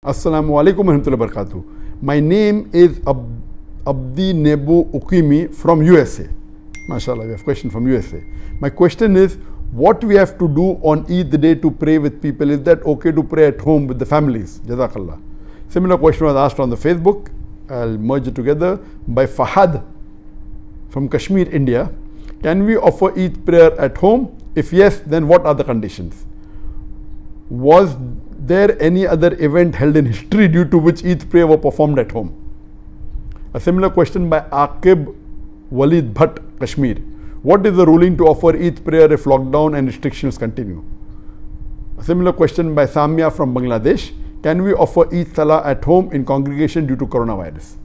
Assalamu alaikum warahmatullahi wabarakatuh. My name is Abdi Nebu Ukimi from USA. MashaAllah, we have a question from USA. My question is, what we have to do on Eid day to pray with people? Is that okay to pray at home with the families? Jazakallah. Similar question was asked on the Facebook. I'll merge it together by Fahad from Kashmir, India. Can we offer Eid prayer at home? If yes, then what are the conditions? Was there any other event held in history due to which Eid prayer were performed at home? A similar question by Aqib Walid Bhatt, Kashmir. What is the ruling to offer Eid prayer if lockdown and restrictions continue? A similar question by Samia from Bangladesh. Can we offer Eid Salaah at home in congregation due to coronavirus?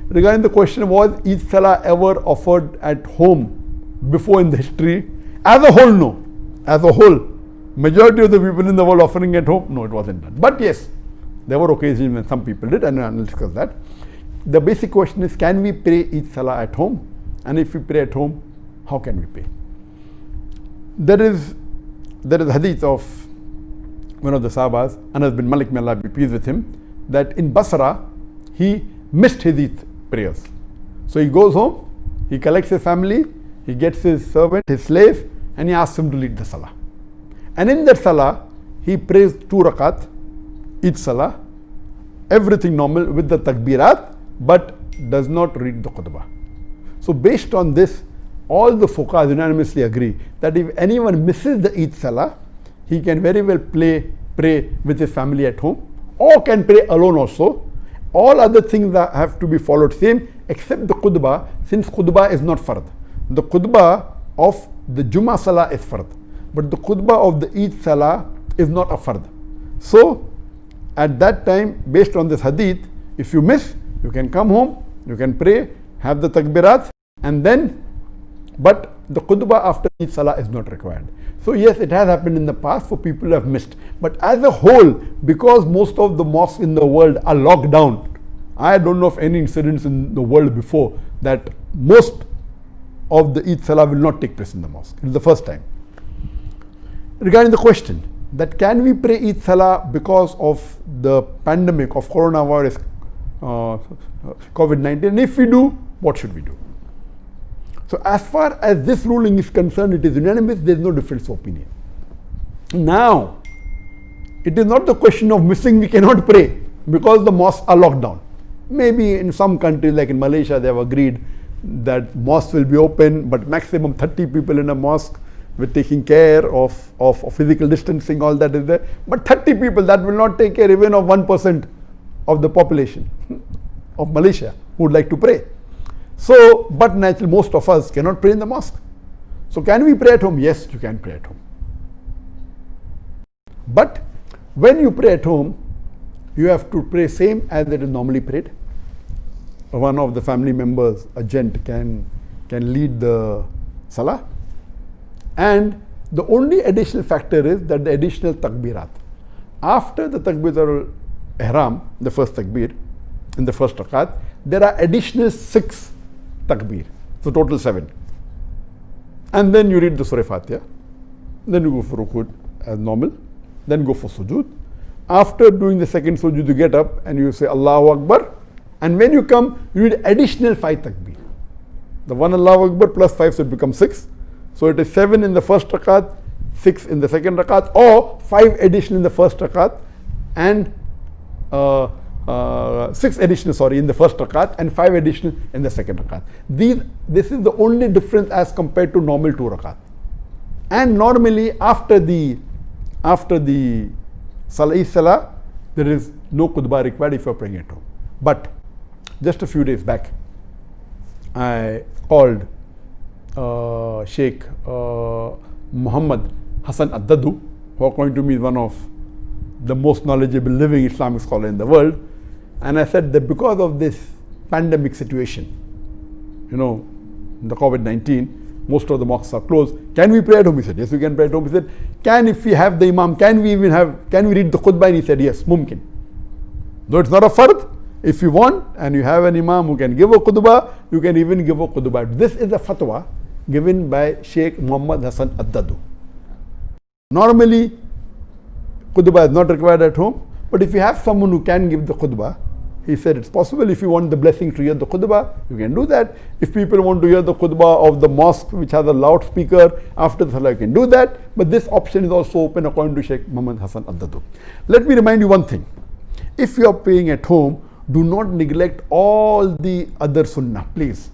Regarding the question, was Eid Salaah ever offered at home before in the history? As a whole, no. As a whole, majority of the people in the world offering at home, no, it wasn't done. But yes, there were occasions when some people did, and I'll discuss that. The basic question is, can we pray Eid Salaah at home? And if we pray at home, how can we pray? There is a hadith of one of the Sahabas, Anas bin Malik, may Allah be pleased with him, that in Basra, he missed his Eid prayers. So he goes home, he collects his family, he gets his servant, his slave, and he asks him to lead the Salah. And in that Salah, he prays 2 rakat, Eid Salah, everything normal with the takbirat, but does not read the khutbah. So based on this, all the fuqahas unanimously agree that if anyone misses the Eid Salah, he can very well pray with his family at home, or can pray alone also. All other things that have to be followed same, except the khutbah, since khutbah is not fard. The khutbah of the Jummah Salah is fard, but the khutbah of the Eid Salah is not a fard. So at that time, based on this hadith, if you miss, you can come home, you can pray, have the takbirat, and then, but the khutbah after Eid Salah is not required. So yes, it has happened in the past for people who have missed. But as a whole, because most of the mosques in the world are locked down, I don't know of any incidents in the world before that most of the Eid Salah will not take place in the mosque. It's the first time. Regarding the question that can we pray Eid Salah because of the pandemic of coronavirus, COVID-19, and if we do, what should we do? So as far as this ruling is concerned, it is unanimous, there is no difference of opinion. Now, it is not the question of missing, we cannot pray because the mosques are locked down. Maybe in some countries like in Malaysia, they have agreed that mosques will be open, but maximum 30 people in a mosque with taking care of physical distancing, all that is there. But 30 people, that will not take care even of 1% of the population of Malaysia who would like to pray. So, but naturally most of us cannot pray in the mosque. So can we pray at home? Yes, you can pray at home. But when you pray at home, you have to pray same as it is normally prayed. One of the family members, a gent, can lead the Salah. And the only additional factor is that the additional takbirat. After the takbiratul ihram, the first takbir, in the first rakat, there are additional 6 takbir, so total 7. And then you read the Surah Fatiha, then you go for rukud as normal, then go for sujood. After doing the second sujood, you get up and you say Allahu Akbar, and when you come, you read additional 5 takbir. The one Allahu Akbar plus 5, so it becomes 6. So it is 7 in the first rakat, 6 in the second rakat, or 5 additional in the first rakat, and 6 additional, in the first rakat, and 5 additional in the second rakat. This is the only difference as compared to normal 2 rakat. And normally after the Salah, there is no khutbah required if you are praying at home. But just a few days back, I called Sheikh Muhammad Hassan Addadu, who according to me is one of the most knowledgeable living Islamic scholar in the world. And I said that because of this pandemic situation, the COVID-19, most of the mosques are closed. Can we pray at home? He said, yes, we can pray at home. He said, if we have the imam, can we read the khutbah? And he said, yes, mumkin. Though it's not a fard, if you want and you have an imam who can give a khutbah, you can even give a khutbah. This is a fatwa given by Sheikh Muhammad Hassan Addadu. Normally, khutbah is not required at home, But if you have someone who can give the khutbah, he said it's possible. If you want the blessing to hear the khutbah, you can do that. If people want to hear the khutbah of the mosque which has a loudspeaker after the salah, you can do that. But this option is also open according to Sheikh Muhammad Hassan Addadu. Let me remind you one thing. If you are praying at home, do not neglect all the other sunnah, please.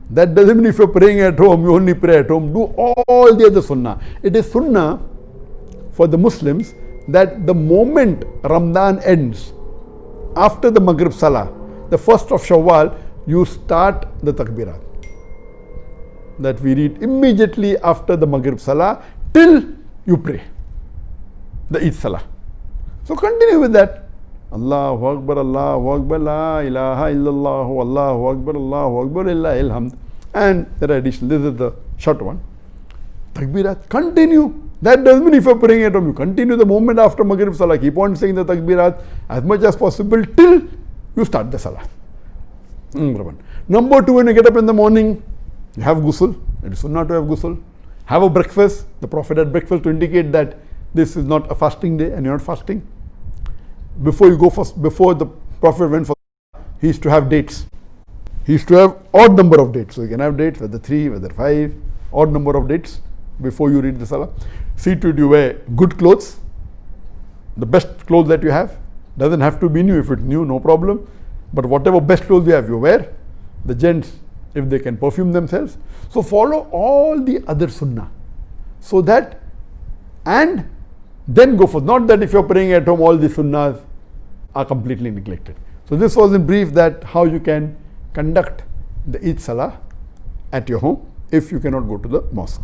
That doesn't mean if you're praying at home, you only pray at home. Do all the other sunnah. It is sunnah for the Muslims that the moment Ramadan ends, after the Maghrib Salah, the 1st of Shawwal, you start the Takbirat. That we read immediately after the Maghrib Salah till you pray the Eid Salaah. So continue with that. Allahu Akbar, La ilaha illallah, Allahu Akbar, Illahil hamd. And there are additional, this is the short one. Takbirat, continue. That doesn't mean if you're praying at home, you continue the moment after Maghrib Salah. Keep on saying the Takbirat as much as possible till you start the Salah. Number 2, when you get up in the morning, you have ghusl. It is sunnah to have ghusl. Have a breakfast. The Prophet had breakfast to indicate that this is not a fasting day and you're not fasting. Before the Prophet went for Salah, he used to have dates. He used to have odd number of dates. So you can have dates, whether 3, whether 5, odd number of dates before you read the Salah. See to it you wear good clothes, the best clothes that you have. Doesn't have to be new. If it's new, no problem. But whatever best clothes you have, you wear. The gents, if they can perfume themselves. So follow all the other sunnah. So that, and then go for, not that if you're praying at home, all the sunnahs are completely neglected. So this was in brief that how you can conduct the Eid Salah at your home if you cannot go to the mosque.